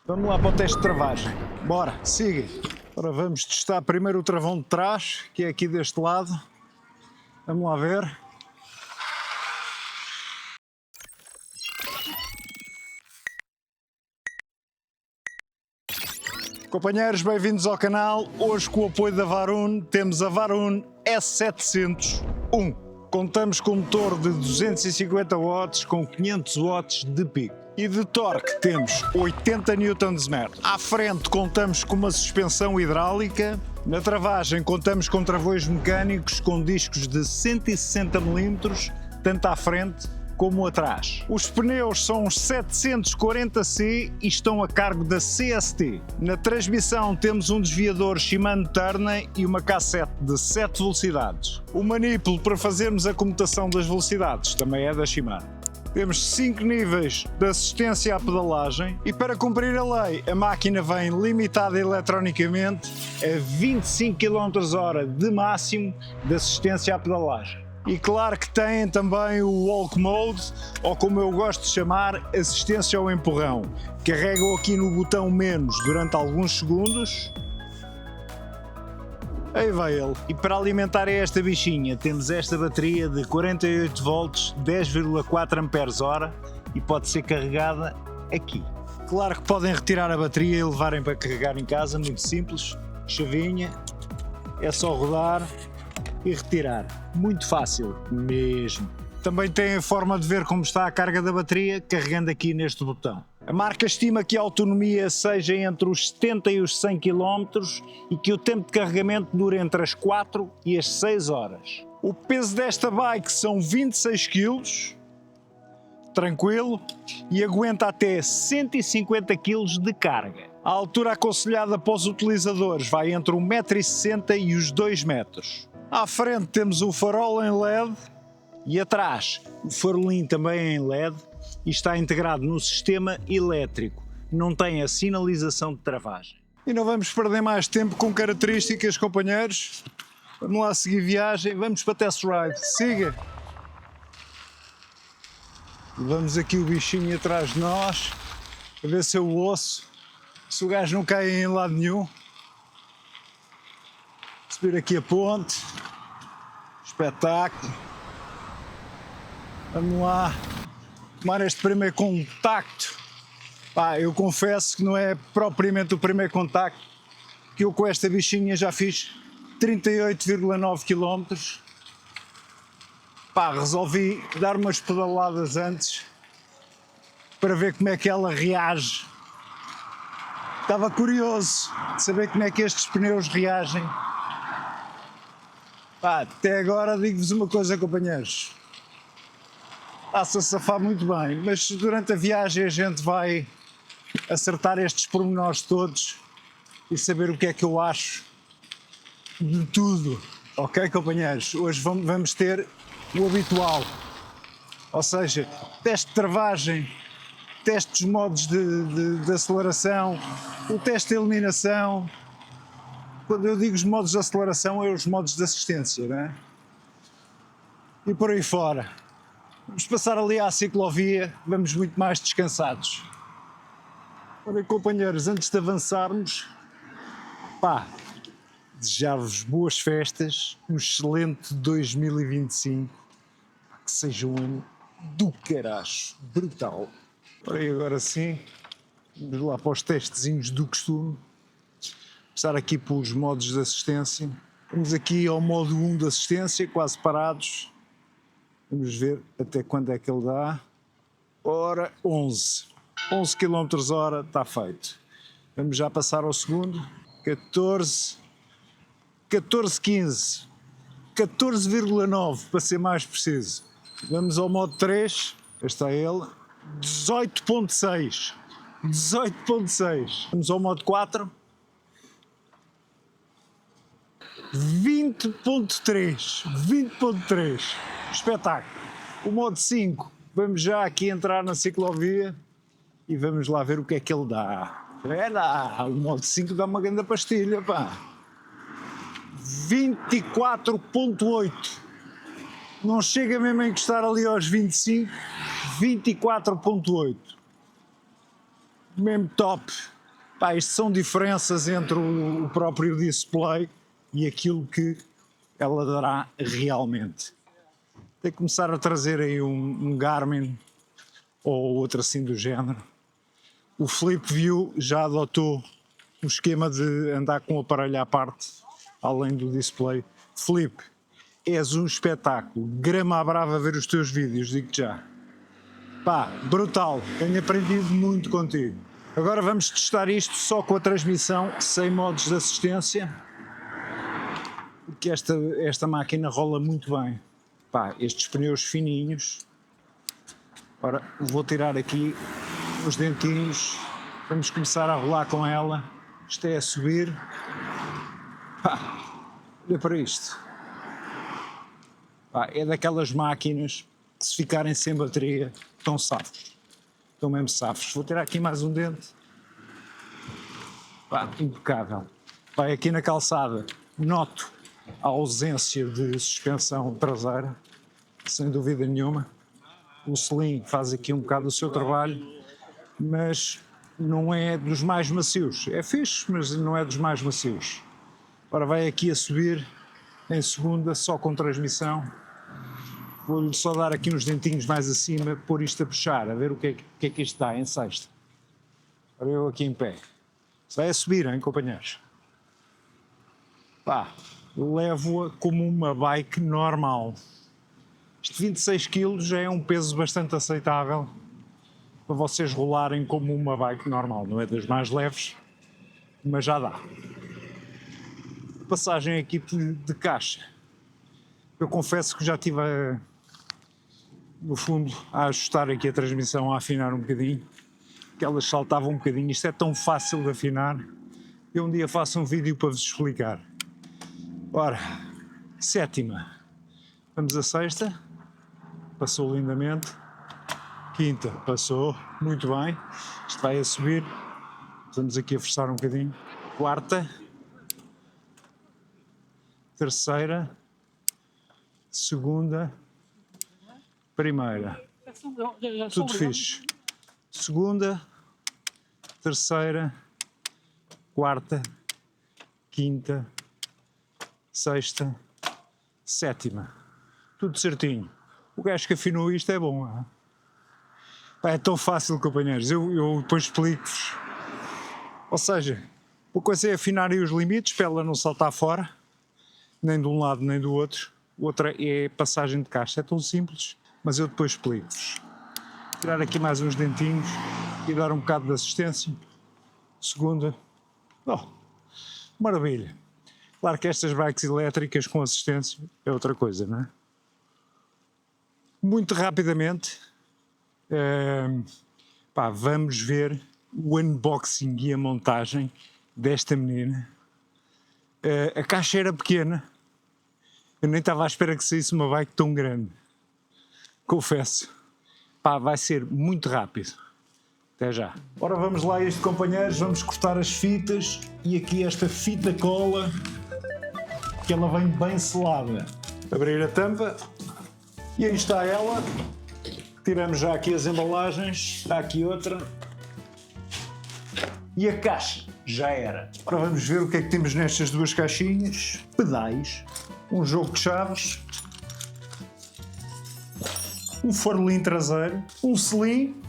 Vamos lá para o teste de travagem. Bora, siga. Agora vamos testar primeiro o travão de trás, que é aqui deste lado. Vamos lá ver. Companheiros, bem-vindos ao canal. Hoje, com o apoio da Varun, temos a Varun S701. Contamos com um motor de 250 watts com 500 watts de pico. E de torque temos 80 Nm. À frente contamos com uma suspensão hidráulica. Na travagem contamos com travões mecânicos com discos de 160 mm, tanto à frente como atrás. Os pneus são os 740C e estão a cargo da CST. Na transmissão temos um desviador Shimano Turner e uma cassete de 7 velocidades. O manípulo para fazermos a comutação das velocidades também é da Shimano. Temos 5 níveis de assistência à pedalagem e, para cumprir a lei, a máquina vem limitada eletronicamente a 25 km/h de máximo de assistência à pedalagem. E claro que tem também o Walk Mode, ou como eu gosto de chamar, assistência ao empurrão. Carrego aqui no botão menos durante alguns segundos. Aí vai ele. E para alimentar esta bichinha temos esta bateria de 48 volts, 10,4 Ah e pode ser carregada aqui. Claro que podem retirar a bateria e levarem para carregar em casa, muito simples. Chavinha, é só rodar e retirar. Muito fácil mesmo. Também tem a forma de ver como está a carga da bateria carregando aqui neste botão. A marca estima que a autonomia seja entre os 70 e os 100 km e que o tempo de carregamento dure entre as 4 e as 6 horas. O peso desta bike são 26 kg, tranquilo, e aguenta até 150 kg de carga. A altura aconselhada para os utilizadores vai entre 1,60 m e os 2 metros. À frente temos o farol em LED e atrás o farolim também é em LED e está integrado no sistema elétrico. Não tem a sinalização de travagem. E não vamos perder mais tempo com características, companheiros. Vamos lá seguir viagem, vamos para test ride. Siga! Levamos aqui o bichinho atrás de nós, a ver se eu ouço, se o gajo não cai em lado nenhum. Subir aqui a ponte. Espetáculo. Vamos lá tomar este primeiro contacto. Pá, eu confesso que não é propriamente o primeiro contacto, que eu com esta bichinha já fiz 38,9 km. Pá, resolvi dar umas pedaladas antes para ver como é que ela reage. Estava curioso de saber como é que estes pneus reagem. Pá, até agora digo-vos uma coisa, companheiros. Está-se a safar muito bem, mas durante a viagem a gente vai acertar estes pormenores todos e saber o que é que eu acho de tudo. Ok, companheiros? Hoje vamos ter o habitual. Ou seja, teste de travagem, teste dos modos de aceleração, o teste de eliminação. Quando eu digo os modos de aceleração, é os modos de assistência, não é? E por aí fora. Vamos passar ali à ciclovia, vamos muito mais descansados. Ora, companheiros, antes de avançarmos, pá, desejar-vos boas festas, um excelente 2025, que seja um ano do caraço, brutal. Ora, e agora sim, vamos lá para os testezinhos do costume. Começar aqui pelos modos de assistência. Vamos aqui ao modo 1 de assistência, quase parados. Vamos ver até quando é que ele dá. Ora, 11 km/h está feito. Vamos já passar ao segundo. 14, 15, 14,9 para ser mais preciso. Vamos ao modo 3. Este é ele. 18,6. Vamos ao modo 4. 20.3, espetáculo. O modo 5, vamos já aqui entrar na ciclovia e vamos lá ver o que é que ele dá. O modo 5 dá uma grande pastilha, pá. 24.8, não chega mesmo a encostar ali aos 25, 24.8, mesmo top. Pá, isto são diferenças entre o próprio display e aquilo que ela dará realmente. Tem que começar a trazer aí um Garmin ou outro assim do género. O Flip View já adotou o esquema de andar com o aparelho à parte, além do display. Flip, és um espetáculo. Grama à brava a ver os teus vídeos, digo-te já. Pá, brutal. Tenho aprendido muito contigo. Agora vamos testar isto só com a transmissão, sem modos de assistência, porque esta máquina rola muito bem. Pá, estes pneus fininhos. Ora, vou tirar aqui os dentinhos, vamos começar a rolar com ela. Isto é a subir. Pá, olha para isto. Pá, é daquelas máquinas que, se ficarem sem bateria, estão safos. Estão mesmo safos. Vou tirar aqui mais um dente. Pá, impecável. Pá, aqui na calçada noto a ausência de suspensão traseira, sem dúvida nenhuma. O Slim faz aqui um bocado o seu trabalho, mas não é dos mais macios. É fixe, mas não é dos mais macios. Ora, vai aqui a subir em segunda, só com transmissão. Vou-lhe só dar aqui uns dentinhos mais acima, pôr isto a puxar, a ver o que é que isto dá em sexta. Ora, eu aqui em pé. Vai a subir, hein, companheiros? Pá, levo-a como uma bike normal. Isto 26 kg já é um peso bastante aceitável para vocês rolarem como uma bike normal. Não é das mais leves, mas já dá. Passagem aqui de caixa. Eu confesso que já estive no fundo a ajustar aqui a transmissão, a afinar um bocadinho, que elas saltavam um bocadinho. Isto é tão fácil de afinar. Eu um dia faço um vídeo para vos explicar. Ora, sétima. Vamos a sexta. Passou lindamente. Quinta, passou muito bem. Isto vai a subir. Vamos aqui a forçar um bocadinho. Quarta. Terceira. Segunda. Primeira. Tudo fixe. Segunda. Terceira. Quarta. Quinta. Sexta. Sétima. Tudo certinho. O gajo que afinou isto é bom. Não é? Pá, é tão fácil, companheiros. Eu depois explico-vos. Ou seja, uma coisa é afinar aí os limites para ela não saltar fora, nem de um lado nem do outro. Outra é passagem de caixa. É tão simples, mas eu depois explico-vos. Tirar aqui mais uns dentinhos e dar um bocado de assistência. Segunda. Oh, maravilha. Claro que estas bikes elétricas com assistência é outra coisa, não é? Muito rapidamente, vamos ver o unboxing e a montagem desta menina. A caixa era pequena, eu nem estava à espera que saísse uma bike tão grande, confesso. Pá, vai ser muito rápido. Até já. Ora, vamos lá a isto, companheiros, vamos cortar as fitas e aqui esta fita cola, que ela vem bem selada. Abrir a tampa. E aí está ela. Tiramos já aqui as embalagens. Está aqui outra. E a caixa já era. Agora vamos ver o que é que temos nestas duas caixinhas. Pedais. Um jogo de chaves. Um farolim traseiro. Um Slim.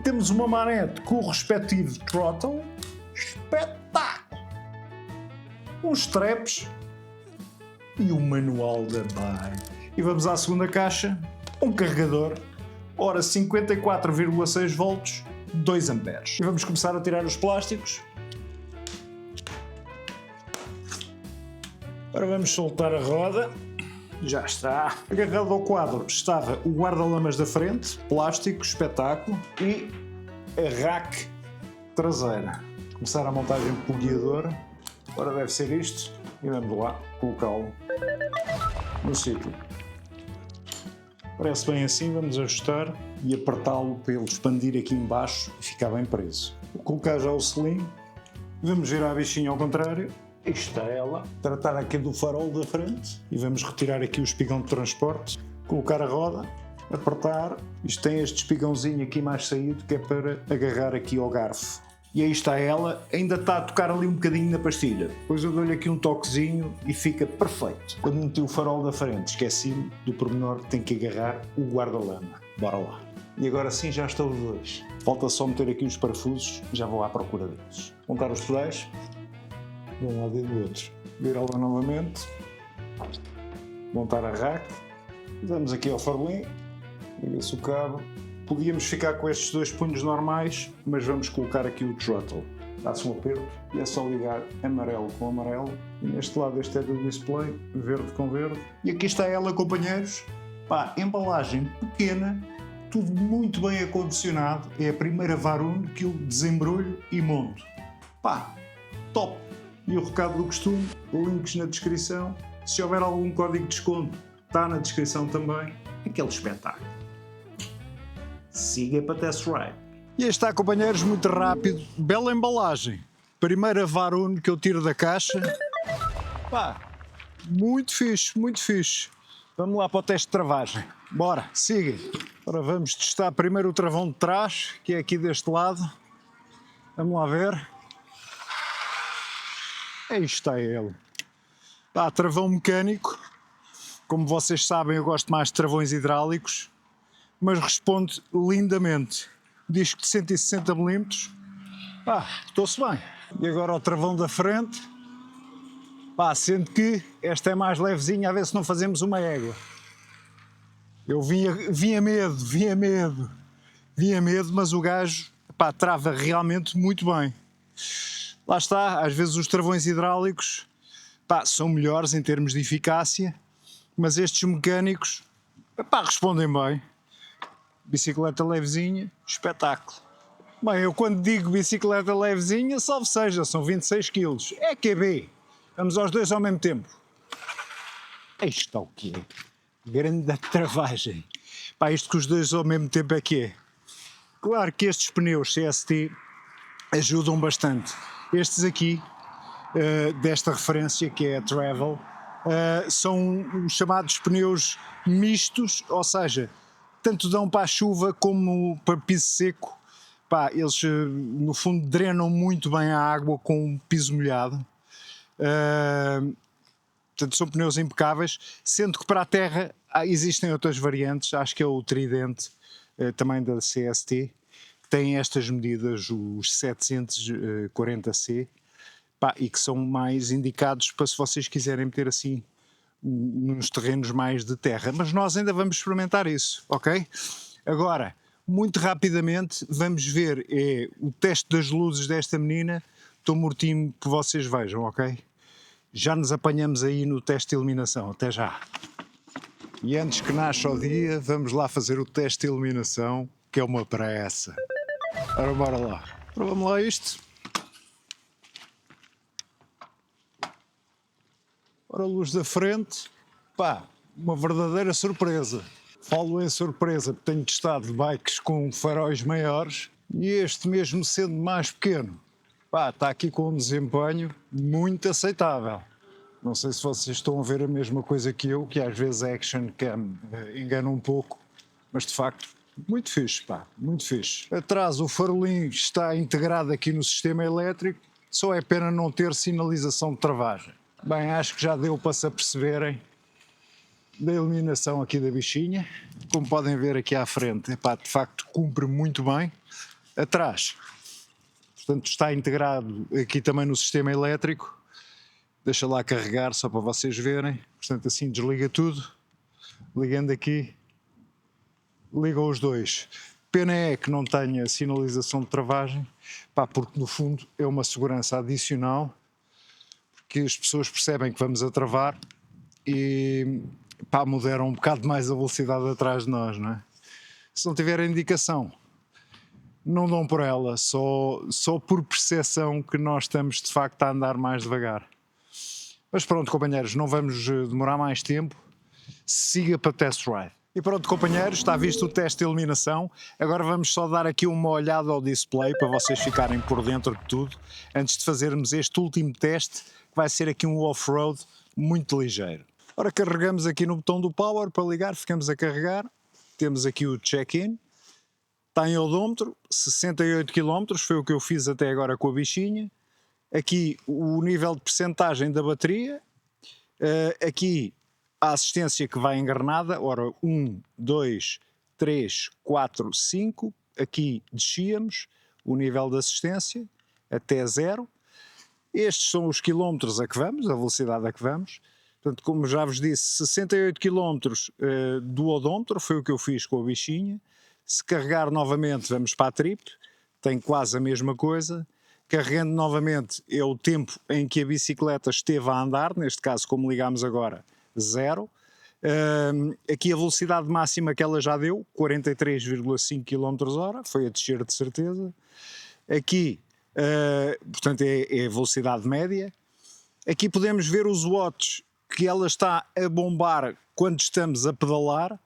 Temos uma manete com o respectivo throttle. Espetáculo! Uns straps. E o manual da bike. E vamos à segunda caixa, um carregador, ora 54,6 volts, 2 amperes. E vamos começar a tirar os plásticos. Agora vamos soltar a roda, já está. Agarrado ao quadro estava o guarda-lamas da frente, plástico, espetáculo, e a rack traseira. Começar a montagem pelo guiador, agora deve ser isto, e vamos lá colocá-lo no sítio. Parece bem assim, vamos ajustar e apertá-lo para ele expandir aqui embaixo e ficar bem preso. Vou colocar já o Slim, vamos virar a bichinha ao contrário, aí está ela, tratar aqui do farol da frente e vamos retirar aqui o espigão de transporte, colocar a roda, apertar, isto tem este espigãozinho aqui mais saído que é para agarrar aqui ao garfo. E aí está ela, ainda está a tocar ali um bocadinho na pastilha. Depois eu dou-lhe aqui um toquezinho e fica perfeito. Quando meti o farol da frente, esqueci-me do pormenor que tem que agarrar o guarda-lama. Bora lá. E agora sim já estão os dois. Falta só meter aqui os parafusos, já vou à procura deles. Montar os pedais, de um lado e do outro. Virá-la novamente. Montar a rack. Damos aqui ao farolim. Liga-se o cabo. Podíamos ficar com estes dois punhos normais, mas vamos colocar aqui o throttle. Dá-se um aperto e é só ligar amarelo com amarelo. E neste lado este é do display, verde com verde. E aqui está ela, companheiros. Pá, embalagem pequena, tudo muito bem acondicionado. É a primeira Varun que eu desembrulho e monto. Pá, top! E o recado do costume, links na descrição. Se houver algum código de desconto, está na descrição também. Aquele espetáculo. Siga para test ride. E aí está, companheiros, muito rápido. Bela embalagem. Primeira Varun que eu tiro da caixa. Pá, muito fixe, muito fixe. Vamos lá para o teste de travagem. Bora, siga. Agora vamos testar primeiro o travão de trás, que é aqui deste lado. Vamos lá ver. Aí está ele. Pá, travão mecânico. Como vocês sabem, eu gosto mais de travões hidráulicos. Mas responde lindamente. Disco de 160 mm. Pá, estou-se bem. E agora o travão da frente. Pá, sendo que esta é mais levezinha, a ver se não fazemos uma égua. Eu vinha medo, mas o gajo, pá, trava realmente muito bem. Lá está, às vezes os travões hidráulicos, pá, são melhores em termos de eficácia, mas estes mecânicos, pá, respondem bem. Bicicleta levezinha, espetáculo. Bem, eu quando digo bicicleta levezinha, salve seja, são 26 kg. É QB. Vamos aos dois ao mesmo tempo. Isto é o que é. Grande travagem. Pá, isto com os dois ao mesmo tempo é que é. Claro que estes pneus CST ajudam bastante. Estes aqui, desta referência, que é a Travel, são os chamados pneus mistos, ou seja, tanto dão para a chuva como para piso seco. Pá, eles no fundo drenam muito bem a água com o piso molhado. Portanto, são pneus impecáveis, sendo que para a terra existem outras variantes, acho que é o Tridente, também da CST, que tem estas medidas, os 740C, pá, e que são mais indicados para se vocês quiserem meter assim nos terrenos mais de terra, mas nós ainda vamos experimentar isso, ok? Agora, muito rapidamente, vamos ver o teste das luzes desta menina. Estou mortinho que vocês vejam, ok? Já nos apanhamos aí no teste de iluminação, até já. E antes que nasça o dia, vamos lá fazer o teste de iluminação, que é uma pressa. Ora, bora lá. Ora, vamos lá isto. Ora, luz da frente, pá, uma verdadeira surpresa. Falo em surpresa porque tenho testado bikes com faróis maiores e este mesmo sendo mais pequeno, pá, está aqui com um desempenho muito aceitável. Não sei se vocês estão a ver a mesma coisa que eu, que às vezes a Action Cam engana um pouco, mas de facto, muito fixe, pá, muito fixe. Atrás o farolim está integrado aqui no sistema elétrico, só é pena não ter sinalização de travagem. Bem, acho que já deu para se aperceberem da iluminação aqui da bichinha. Como podem ver aqui à frente, epá, de facto cumpre muito bem. Atrás, portanto, está integrado aqui também no sistema elétrico. Deixa lá carregar só para vocês verem. Portanto, assim desliga tudo. Ligando aqui, ligam os dois. Pena é que não tenha sinalização de travagem, pá, porque no fundo é uma segurança adicional, que as pessoas percebem que vamos a travar e, pá, moderam um bocado mais a velocidade atrás de nós, não é? Se não tiver indicação, não dão por ela, só por percepção que nós estamos de facto a andar mais devagar. Mas pronto, companheiros, não vamos demorar mais tempo, siga para test ride. E pronto, companheiros, está visto o teste de iluminação. Agora vamos só dar aqui uma olhada ao display para vocês ficarem por dentro de tudo, antes de fazermos este último teste, que vai ser aqui um off-road muito ligeiro. Ora, carregamos aqui no botão do power para ligar, ficamos a carregar. Temos aqui o check-in. Está em odómetro, 68 km, foi o que eu fiz até agora com a bichinha. Aqui o nível de percentagem da bateria, aqui a assistência que vai engrenada, ora 1, 2, 3, 4, 5, aqui descíamos o nível de assistência até 0. Estes são os quilómetros a que vamos, a velocidade a que vamos. Portanto, como já vos disse, 68 km do odómetro, foi o que eu fiz com a bichinha. Se carregar novamente, vamos para a trip, tem quase a mesma coisa. Carregando novamente é o tempo em que a bicicleta esteve a andar, neste caso, como ligámos agora, 0. Aqui a velocidade máxima que ela já deu, 43,5 km/h, foi a descer de certeza. Aqui, portanto, é a velocidade média. Aqui podemos ver os watts que ela está a bombar quando estamos a pedalar.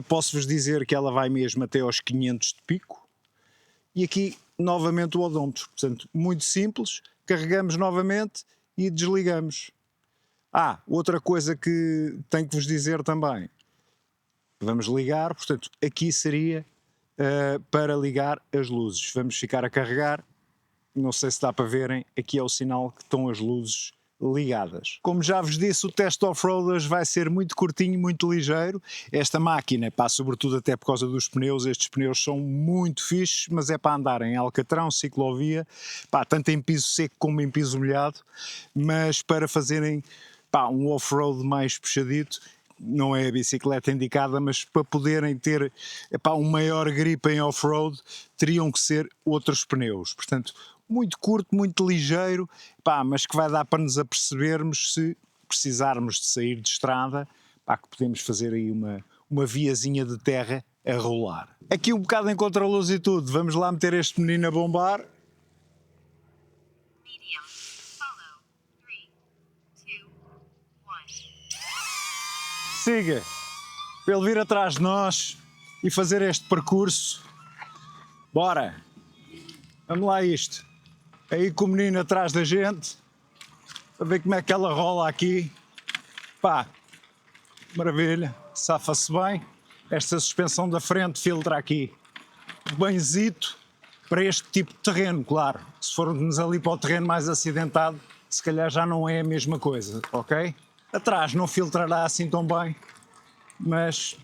Posso-vos dizer que ela vai mesmo até aos 500 de pico. E aqui, novamente, o odómetro. Portanto, muito simples. Carregamos novamente e desligamos. Outra coisa que tenho que vos dizer também. Vamos ligar, portanto, aqui seria para ligar as luzes. Vamos ficar a carregar. Não sei se dá para verem, aqui é o sinal que estão as luzes ligadas. Como já vos disse, o teste off-road vai ser muito curtinho, muito ligeiro. Esta máquina, sobretudo até por causa dos pneus, estes pneus são muito fixes, mas é para andar em alcatrão, ciclovia, tanto em piso seco como em piso molhado, mas para fazerem um off-road mais puxadito, não é a bicicleta indicada, mas para poderem ter um maior grip em off-road, teriam que ser outros pneus. Portanto, muito curto, muito ligeiro, mas que vai dar para nos apercebermos se precisarmos de sair de estrada, que podemos fazer aí uma viazinha de terra a rolar. Aqui um bocado em contraluz e tudo, vamos lá meter este menino a bombar. Medium. Follow. 3, 2, 1. Siga, para ele vir atrás de nós e fazer este percurso. Bora! Vamos lá isto. Aí com o menino atrás da gente, para ver como é que ela rola aqui. Maravilha, safa-se bem. Esta suspensão da frente filtra aqui benzito para este tipo de terreno, claro. Se formos ali para o terreno mais acidentado, se calhar já não é a mesma coisa, ok? Atrás não filtrará assim tão bem, mas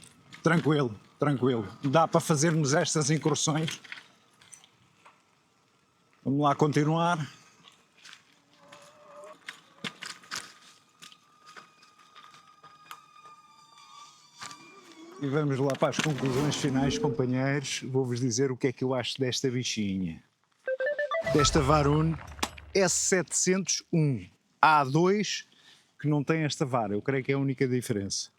tranquilo, tranquilo. Dá para fazermos estas incursões. Vamos lá continuar. E vamos lá para as conclusões finais, companheiros. Vou-vos dizer o que é que eu acho desta bichinha. Desta Varun S701 A2, que não tem esta vara. Eu creio que é a única diferença.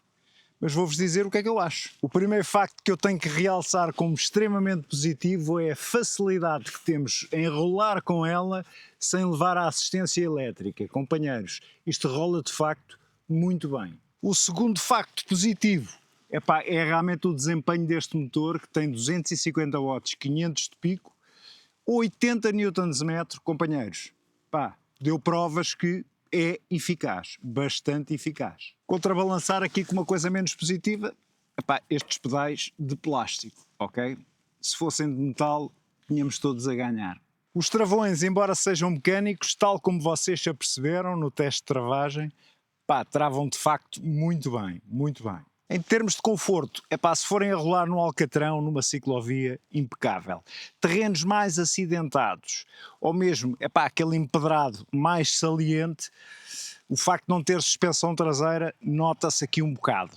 Mas vou-vos dizer o que é que eu acho. O primeiro facto que eu tenho que realçar como extremamente positivo é a facilidade que temos em rolar com ela sem levar à assistência elétrica. Companheiros, isto rola de facto muito bem. O segundo facto positivo é realmente o desempenho deste motor, que tem 250 watts, 500 de pico, 80 Nm, companheiros. Deu provas que é eficaz, bastante eficaz. Contrabalançar aqui com uma coisa menos positiva, estes pedais de plástico, ok? Se fossem de metal, tínhamos todos a ganhar. Os travões, embora sejam mecânicos, tal como vocês já perceberam no teste de travagem, travam de facto muito bem, muito bem. Em termos de conforto, se forem a rolar no alcatrão, numa ciclovia, impecável. Terrenos mais acidentados, ou mesmo aquele empedrado mais saliente, o facto de não ter suspensão traseira nota-se aqui um bocado.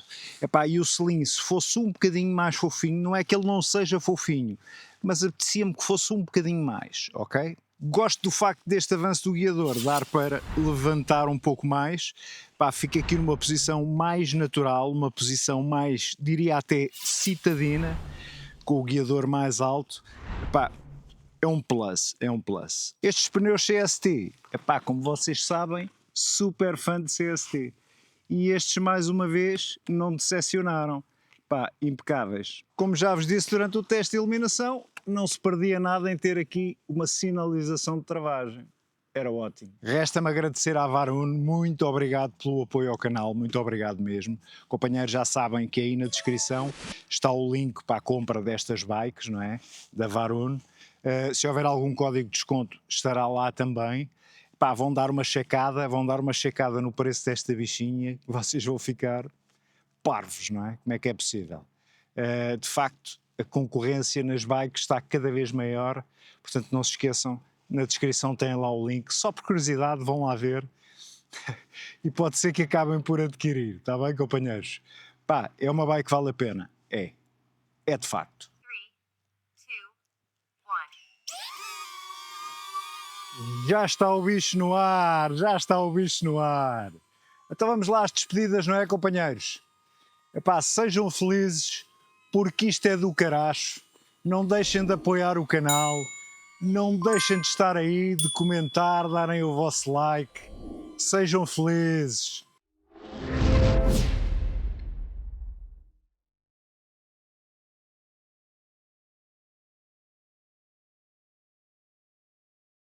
E o selim, se fosse um bocadinho mais fofinho, não é que ele não seja fofinho, mas apetecia-me que fosse um bocadinho mais, ok? Gosto do facto deste avanço do guiador dar para levantar um pouco mais. Fica aqui numa posição mais natural, uma posição mais, diria até, citadina, com o guiador mais alto. É um plus, é um plus. Estes pneus CST, como vocês sabem, super fã de CST. E estes, mais uma vez, não decepcionaram. Impecáveis. Como já vos disse durante o teste de iluminação, não se perdia nada em ter aqui uma sinalização de travagem. Era ótimo. Resta-me agradecer à Varun, muito obrigado pelo apoio ao canal, muito obrigado mesmo. Companheiros, já sabem que aí na descrição está o link para a compra destas bikes, não é? Da Varun. Se houver algum código de desconto, estará lá também. Pá, vão dar uma checada no preço desta bichinha, que vocês vão ficar parvos, não é? Como é que é possível? De facto, a concorrência nas bikes está cada vez maior, portanto não se esqueçam, na descrição tem lá o link, só por curiosidade vão lá ver e pode ser que acabem por adquirir, está bem, companheiros? Pá, é uma bike que vale a pena, é de facto. 3, 2, 1. Já está o bicho no ar, já está o bicho no ar. Então vamos lá às despedidas, não é, companheiros? Epá, sejam felizes, porque isto é do caracho. Não deixem de apoiar o canal, não deixem de estar aí, de comentar, darem o vosso like. Sejam felizes.